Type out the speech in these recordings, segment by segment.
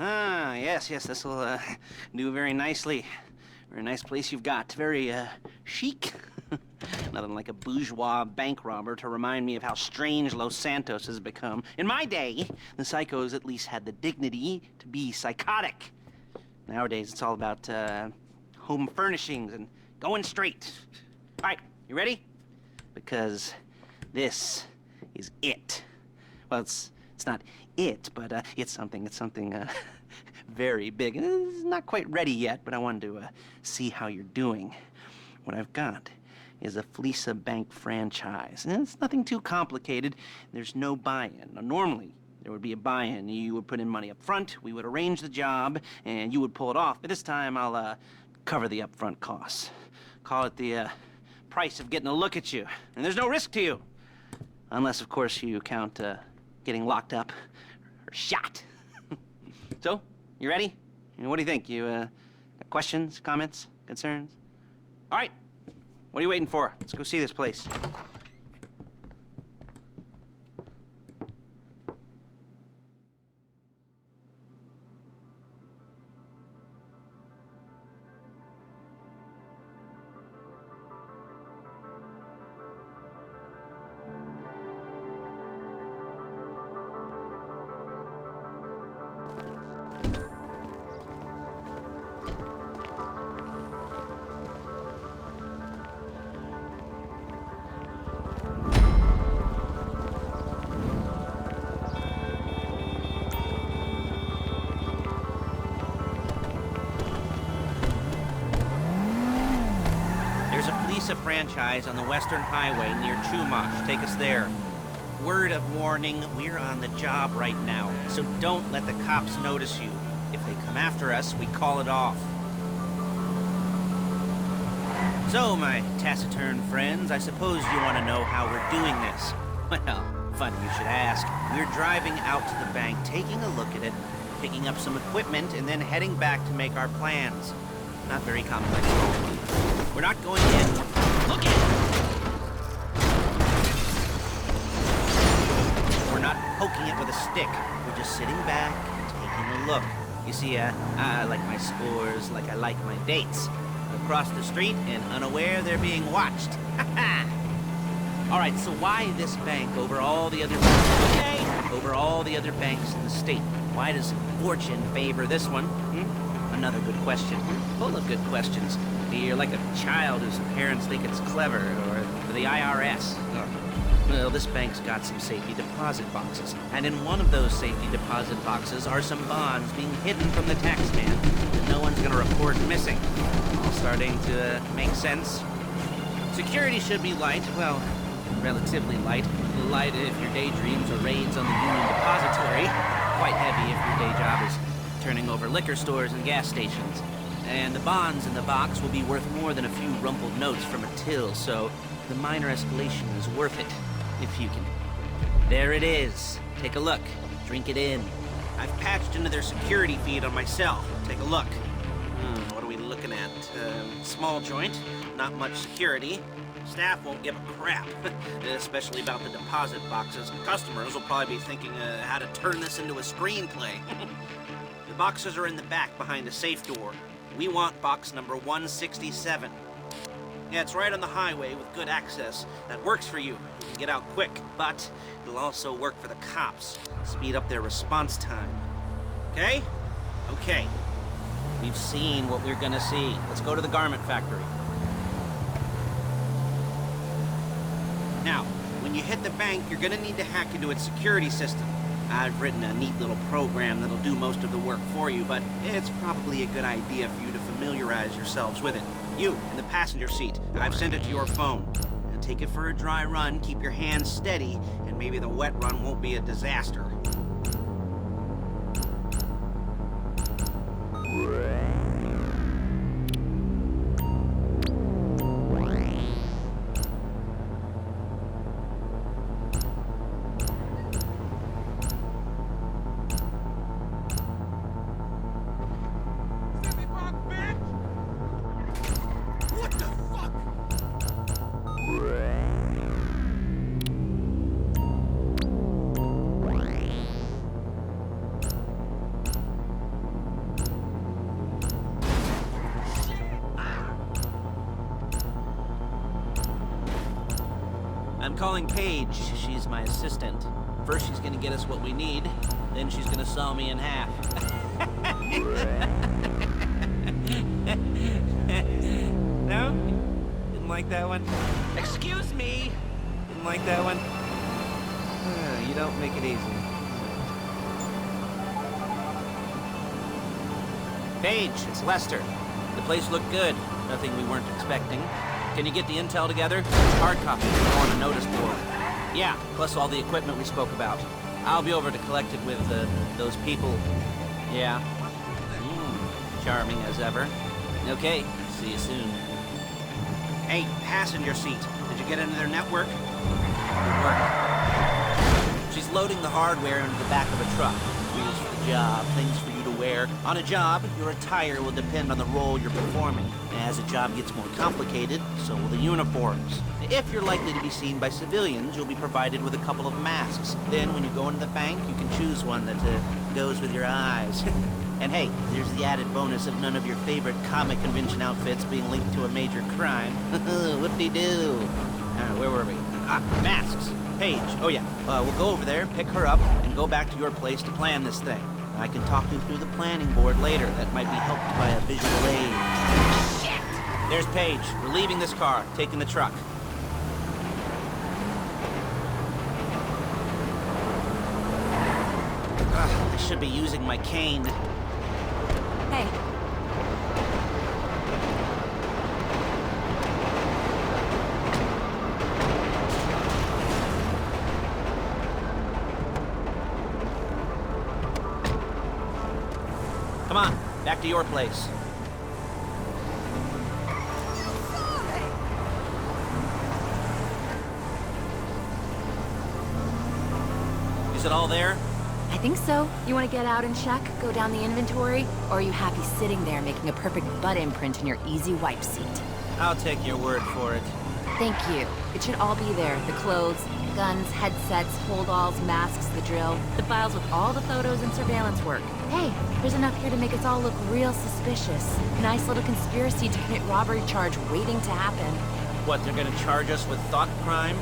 Ah, yes, this will do very nicely. Very nice place you've got. Very chic. Nothing like a bourgeois bank robber to remind me of how strange Los Santos has become. In my day, the psychos at least had the dignity to be psychotic. Nowadays, it's all about home furnishings and going straight. All right, you ready? Because this is it. Well, it's not it, but it's something very big. And it's not quite ready yet, but I wanted to see how you're doing. What I've got is a Fleesa Bank franchise. And it's nothing too complicated. There's no buy-in. Now, normally, there would be a buy-in. You would put in money up front, we would arrange the job, and you would pull it off. But this time, I'll cover the upfront costs. Call it the price of getting a look at you. And there's no risk to you. Unless, of course, you count getting locked up or shot. So, you ready? What do you think? You got questions, comments, concerns? All right. What are you waiting for? Let's go see this place. There's a Fleesa franchise on the Western Highway near Chumash. Take us there. Word of warning, we're on the job right now, so don't let the cops notice you. If they come after us, we call it off. So, my taciturn friends, I suppose you want to know how we're doing this. Well, funny you should ask. We're driving out to the bank, taking a look at it, picking up some equipment, and then heading back to make our plans. Not very complex. We're not going in. Look at it! We're not poking it with a stick. We're just sitting back and taking a look. You see, I like my scores like I like my dates. Across the street and unaware they're being watched. All right, so why this bank over all the other banks? Okay, over all the other banks in the state. Why does fortune favor this one? Another good question. Full of good questions. You're like a child whose parents think it's clever, or the IRS. Well, this bank's got some safety deposit boxes, and in one of those safety deposit boxes are some bonds being hidden from the tax man that no one's gonna report missing. All starting to make sense. Security should be light, well, relatively light. Light if your daydreams or raids on the Union Depository. Quite heavy if your day job is turning over liquor stores and gas stations. And the bonds in the box will be worth more than a few rumpled notes from a till, so the minor escalation is worth it, if you can. There it is. Take a look. Drink it in. I've patched into their security feed on my cell. Take a look. What are we looking at? Small joint, not much security. Staff won't give a crap, especially about the deposit boxes. Customers will probably be thinking how to turn this into a screenplay. The boxes are in the back behind a safe door. We want box number 167. Yeah, it's right on the highway with good access. That works for you. You can get out quick, but it'll also work for the cops. Speed up their response time. Okay? Okay. We've seen what we're gonna see. Let's go to the garment factory. Now, when you hit the bank, you're gonna need to hack into its security system. I've written a neat little program that'll do most of the work for you, but it's probably a good idea for you to familiarize yourselves with it. You, in the passenger seat, I've sent it to your phone. Now take it for a dry run, keep your hands steady, and maybe the wet run won't be a disaster. I'm calling Paige. She's my assistant. First she's gonna get us what we need, then she's gonna saw me in half. No? Didn't like that one? Excuse me! Didn't like that one? You don't make it easy. Paige, it's Lester. The place looked good. Nothing we weren't expecting. Can you get the intel together? Hard copy on a notice board. Yeah, plus all the equipment we spoke about. I'll be over to collect it with those people. Yeah. Charming as ever. Okay, see you soon. Hey, passenger seat. Did you get into their network? Good work. She's loading the hardware into the back of a truck. Wheels for the job, things for you to wear. On a job, your attire will depend on the role you're performing. As a job gets more complicated, so will the uniforms. If you're likely to be seen by civilians, you'll be provided with a couple of masks. Then when you go into the bank, you can choose one that goes with your eyes. And hey, there's the added bonus of none of your favorite comic convention outfits being linked to a major crime. Whoop-de-doo. Where were we? Masks. Paige. Oh yeah, we'll go over there, pick her up, and go back to your place to plan this thing. I can talk you through the planning board later. That might be helped by a visual aid. Shit! There's Paige. We're leaving this car, taking the truck. I should be using my cane. Hey. Come on, back to your place. Is it all there? I think so. You want to get out and check, go down the inventory, or are you happy sitting there making a perfect butt imprint in your easy wipe seat? I'll take your word for it. Thank you. It should all be there. The clothes, guns, headsets, hold-alls, masks, the drill, the files with all the photos and surveillance work. Hey, there's enough here to make us all look real suspicious. Nice little conspiracy to commit robbery charge waiting to happen. What, they're gonna charge us with thought crime?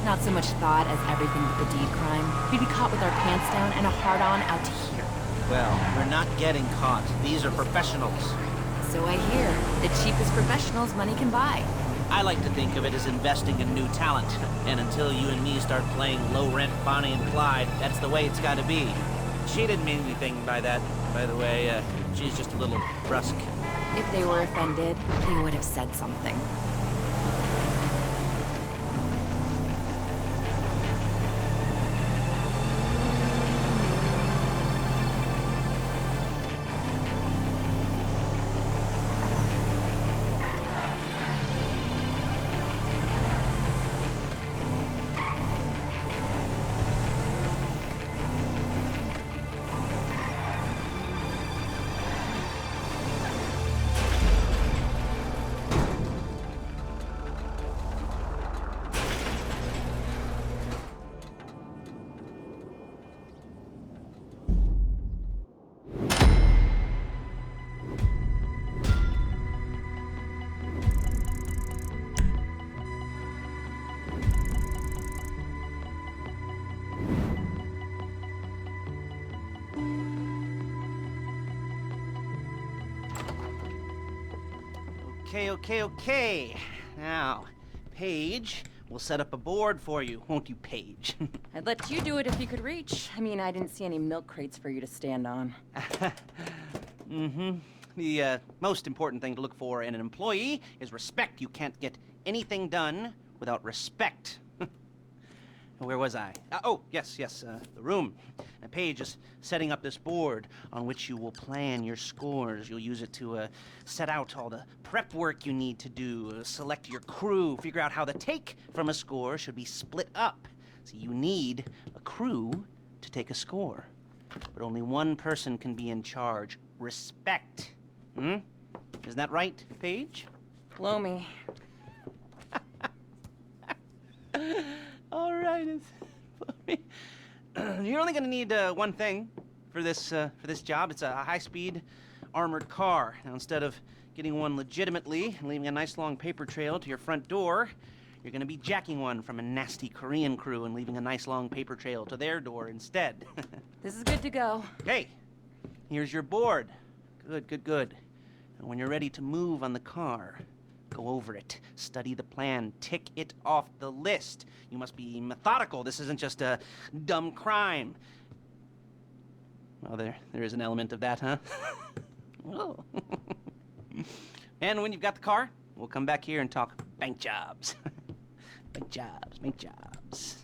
Not so much thought as everything but the deed crime. We'd be caught with our pants down and a hard-on out to here. Well, we're not getting caught. These are professionals. So I hear. The cheapest professionals money can buy. I like to think of it as investing in new talent. And until you and me start playing low-rent Bonnie and Clyde, that's the way it's gotta be. She didn't mean anything by that, by the way. She's just a little brusque. If they were offended, they would have said something. Okay. Now, Paige, we'll set up a board for you, won't you, Paige? I'd let you do it if you could reach. I mean, I didn't see any milk crates for you to stand on. The most important thing to look for in an employee is respect. You can't get anything done without respect. Where was I? Yes, the room. Paige is setting up this board on which you will plan your scores. You'll use it to set out all the prep work you need to do, select your crew, figure out how the take from a score should be split up. So you need a crew to take a score. But only one person can be in charge. Respect. Isn't that right, Paige? Blow me. All right, you're only gonna need one thing for this job. It's a high-speed armored car. Now, instead of getting one legitimately and leaving a nice long paper trail to your front door, You're gonna be jacking one from a nasty Korean crew and leaving a nice long paper trail to their door instead. This is good to go. Okay, here's your board. Good, good, good. And when you're ready to move on the car, go over it, study the plan, tick it off the list. You must be methodical. This isn't just a dumb crime. Well, there is an element of that, huh? Oh. And when you've got the car, we'll come back here and talk bank jobs. Bank jobs, bank jobs.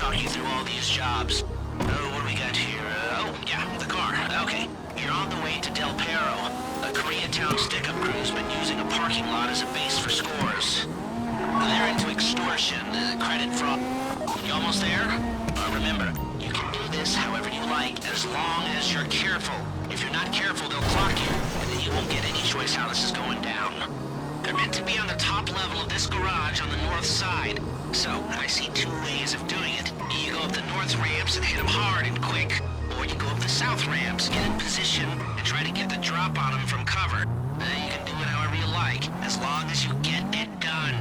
talk you through all these jobs. Oh, what do we got here? Oh, yeah, the car. Okay. You're on the way to Del Perro. A Koreatown stick-up crew's been using a parking lot as a base for scores. They're into extortion, credit fraud. You almost there? Remember, you can do this however you like, as long as you're careful. If you're not careful, they'll clock you, and then you won't get any choice how this is going down. They're meant to be on the top level of this garage on the north side. So, I see two ways of doing it. You go up the north ramps and hit them hard and quick, or you go up the south ramps, get in position, and try to get the drop on them from cover. You can do it however you like, as long as you get it done.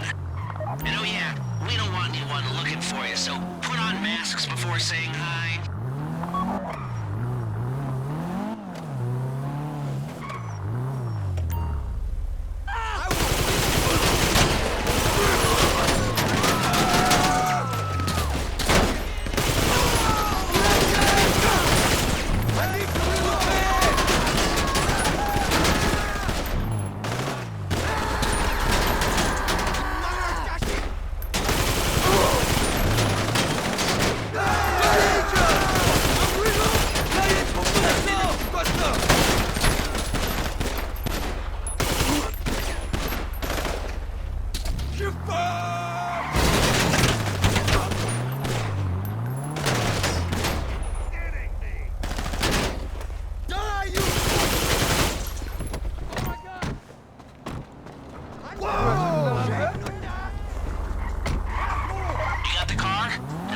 And oh yeah, we don't want anyone looking for you, so put on masks before saying hi.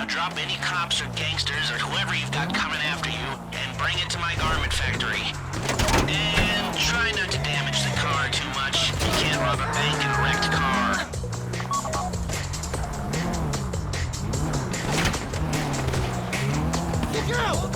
Drop any cops or gangsters or whoever you've got coming after you and bring it to my garment factory. And try not to damage the car too much. You can't rob a bank in a wrecked car. Look out!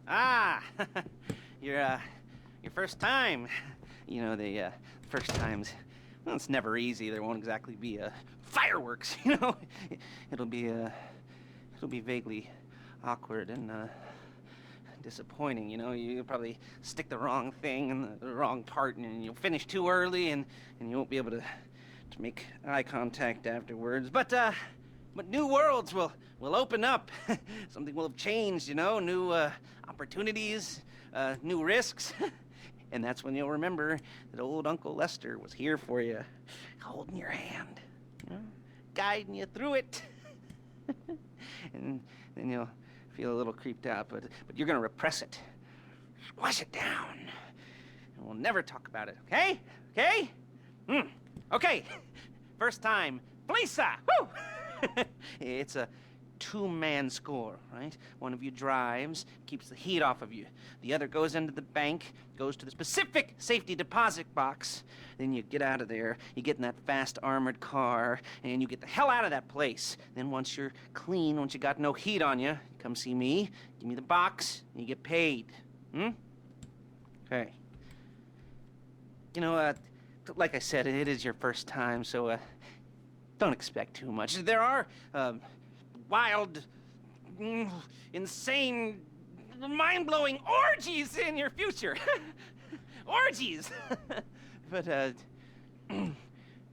Ah, your first time. You know, the first times, well, it's never easy. There won't exactly be fireworks, you know. It'll be vaguely awkward and disappointing, you know. You'll probably stick the wrong thing in the wrong part, and you'll finish too early, and you won't be able to make eye contact afterwards. But new worlds will open up. Something will have changed, you know. New opportunities, new risks. And that's when you'll remember that old Uncle Lester was here for you, holding your hand, you know, guiding you through it. And then you'll feel a little creeped out, but you're gonna repress it, squash it down, and we'll never talk about it. Okay? Okay? Okay. First time, Lisa. Woo! It's a two-man score, right? One of you drives, keeps the heat off of you. The other goes into the bank, goes to the specific safety deposit box. Then you get out of there, you get in that fast armored car, and you get the hell out of that place. Then once you're clean, once you got no heat on you, come see me, give me the box, and you get paid. Okay. You know, like I said, it is your first time, so don't expect too much. There are wild, insane, mind-blowing orgies in your future. Orgies! But, you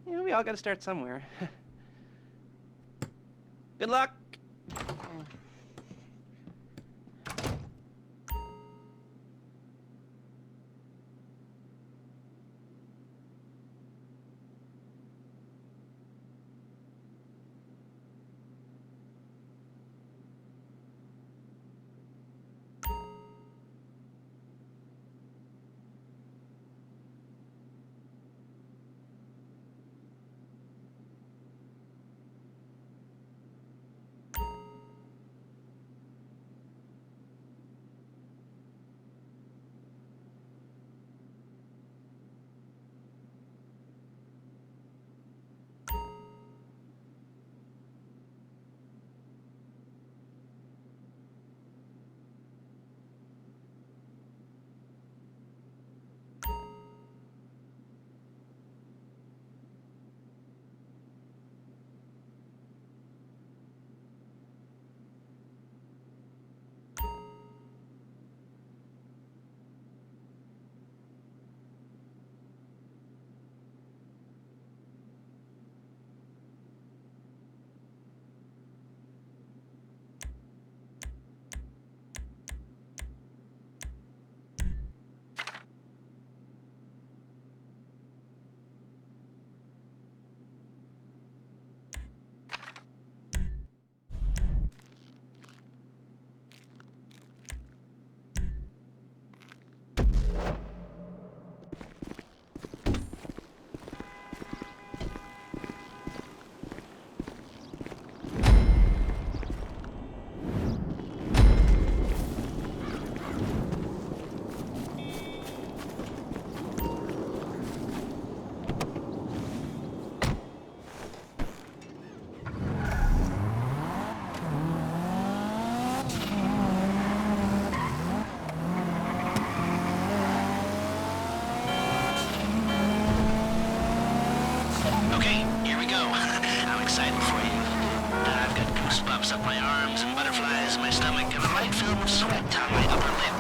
know, we all gotta start somewhere. Good luck! Up my arms and butterflies in my stomach and a light film of sweat on my upper lip.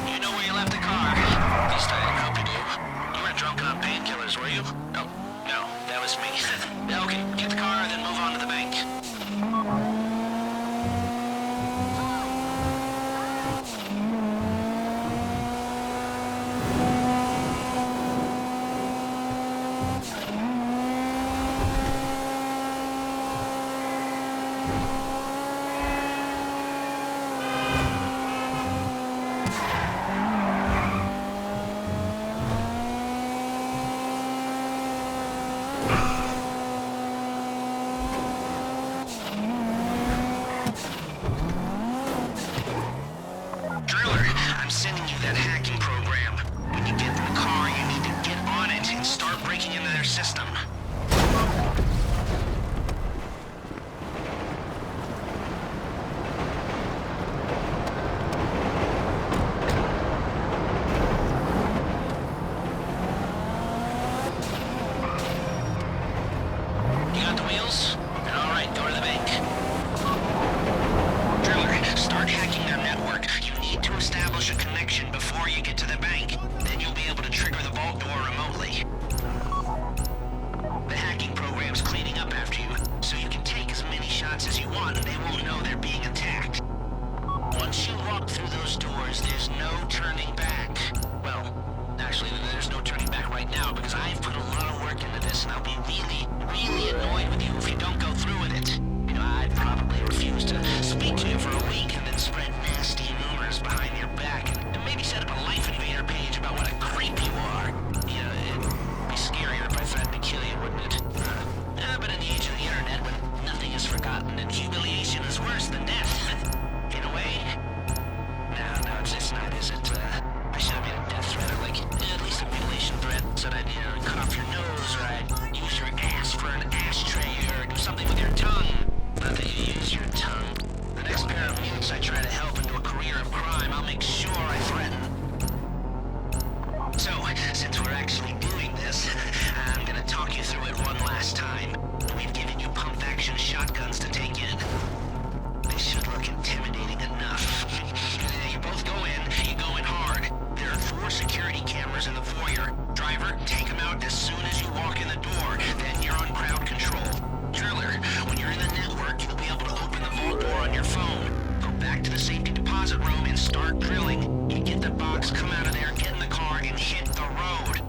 You know where you left the car. At least I hope you do. You weren't drunk on painkillers, were you? Oh, no, that was me. Okay, get the car, then move on to the bank. I'm sending you that hacking program. When you get in the car, you need to get on it and start breaking into their system. turning back. Well, actually, there's no turning back right now because I've put a lot of work into this, and I'll be really, really annoyed with you if you don't go through with it. You know, I'd probably refuse to speak to you for a week and then spread nasty rumors behind your back and maybe set up a Life Invader page about what a creep you are. You know, it'd be scarier if I threatened to kill you, wouldn't it? But in the age of the internet, when nothing is forgotten and humiliation is worse than death, in a way. No, it's not, is it? I should have made a death threat or, like, at least a mutilation threat. Said I'd, cut off your nose, or I'd use your ass for an ashtray, or do something with your tongue. Not that you use your tongue. The next pair of mutants I try to help into a career of crime, I'll make sure I threaten. So, since we're actually doing this, I'm gonna talk you through it one last time. We've given you pump-action shotguns to take in. They should look intimidating enough. You both go in, you go in hard. There are 4 security cameras in the foyer. Driver, take them out as soon as you walk in the door. Then you're on crowd control. Driller, when you're in the network, you'll be able to open the vault door on your phone. Go back to the safety deposit room and start drilling. You get the box, come out of there, get in the car, and hit the road.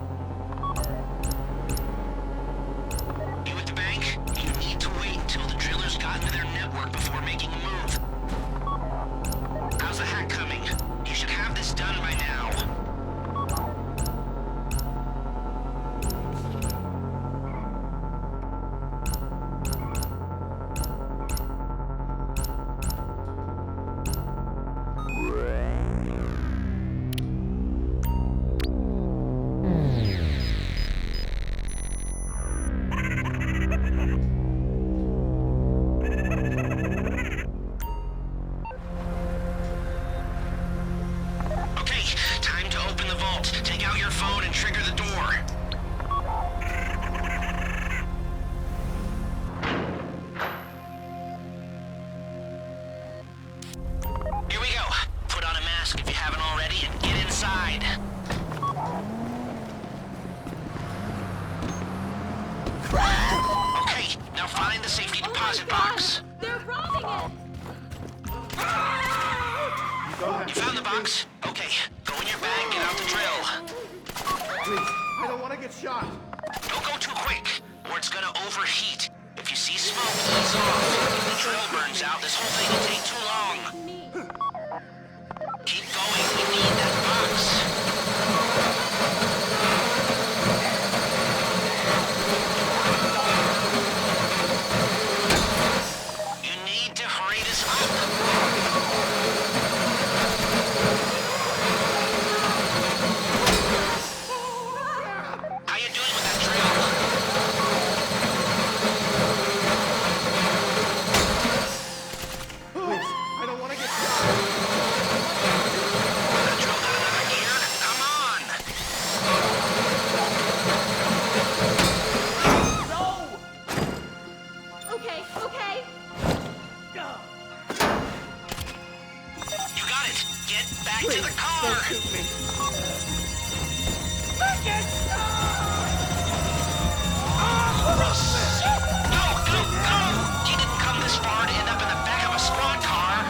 You at the bank? You need to wait until the drillers got into their network before making a move. How's the hack coming? You should have this done by now. Take out your phone and trigger the door. Here we go. Put on a mask if you haven't already and get inside. Okay, now find the safety deposit box. They're robbing it! You found the box? Okay, go in your bag, get out the drill. Please, I don't want to get shot. Don't go too quick, or it's gonna overheat. If you see smoke, ease off. If the drill burns out, this whole thing will take too long. Keep going, we need that box. You need to hurry this up. How you doing with that drill? Please, I don't want to get shot. That drill got another gear? Come on! Okay. You got it! Get back to the car! Don't shoot me. Go! You didn't come this far to end up in the back of a squad car!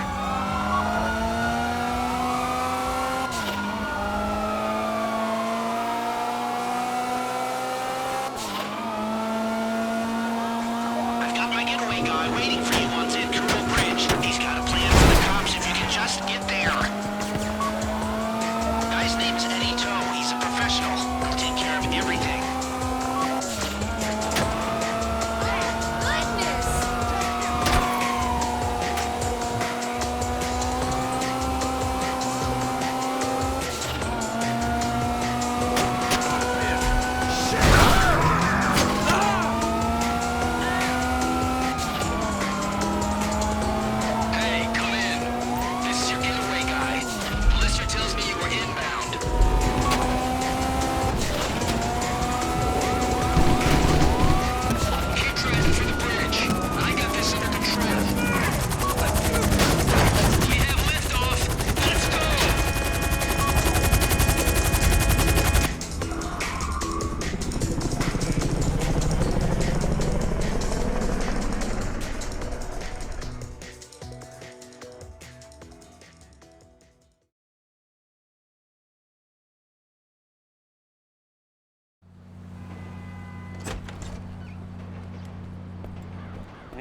I've got my getaway guy waiting for you once at Kumo Bridge. He's got a plan for the cops if you can just get there. Guy's name's Eddie Toe. He's a professional. He'll take care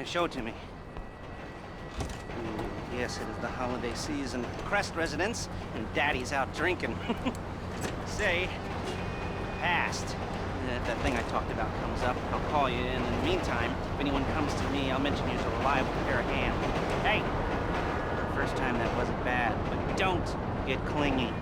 Show it to me. Yes, it is the holiday season. Crest residence, and Daddy's out drinking. Say, past. If that thing I talked about comes up, I'll call you. And in the meantime, if anyone comes to me, I'll mention you as a reliable pair of hands. Hey! The first time that wasn't bad, but don't get clingy.